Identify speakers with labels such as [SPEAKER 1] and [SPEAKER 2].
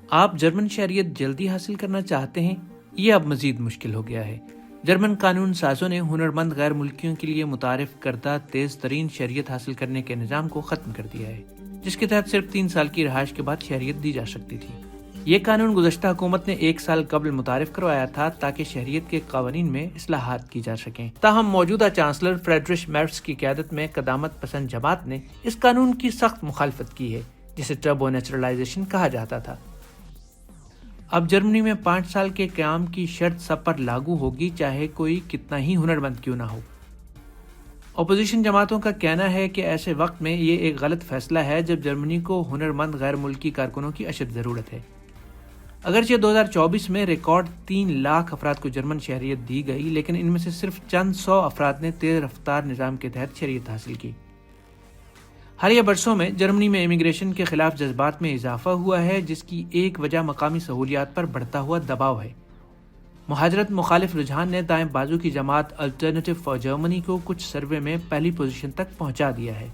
[SPEAKER 1] آپ جرمن شہریت جلدی حاصل کرنا چاہتے ہیں؟ یہ اب مزید مشکل ہو گیا ہے۔ جرمن قانون سازوں نے ہنرمند غیر ملکیوں کے لیے متعارف کردہ تیز ترین شہریت حاصل کرنے کے نظام کو ختم کر دیا ہے، جس کے تحت صرف 3 سال کی رہائش کے بعد شہریت دی جا سکتی تھی۔ یہ قانون گزشتہ حکومت نے 1 سال قبل متعارف کروایا تھا تاکہ شہریت کے قوانین میں اصلاحات کی جا سکیں۔ تاہم موجودہ چانسلر فریڈرش میرٹس کی قیادت میں قدامت پسند جماعت نے اس قانون کی سخت مخالفت کی ہے، جسے ٹربو نیچرلائزیشن کہا جاتا تھا۔ اب جرمنی میں 5 سال کے قیام کی شرط سب پر لاگو ہوگی، چاہے کوئی کتنا ہی ہنرمند کیوں نہ ہو۔ اپوزیشن جماعتوں کا کہنا ہے کہ ایسے وقت میں یہ ایک غلط فیصلہ ہے جب جرمنی کو ہنرمند غیر ملکی کارکنوں کی اشد ضرورت ہے۔ اگرچہ 2024 میں ریکارڈ 3 لاکھ افراد کو جرمن شہریت دی گئی، لیکن ان میں سے صرف چند سو افراد نے تیز رفتار نظام کے تحت شہریت حاصل کی۔ حالیہ برسوں میں جرمنی میں امیگریشن کے خلاف جذبات میں اضافہ ہوا ہے، جس کی ایک وجہ مقامی سہولیات پر بڑھتا ہوا دباؤ ہے۔ مہاجرت مخالف رجحان نے دائیں بازو کی جماعت الٹرنیٹیو فار جرمنی کو کچھ سروے میں پہلی پوزیشن تک پہنچا دیا ہے۔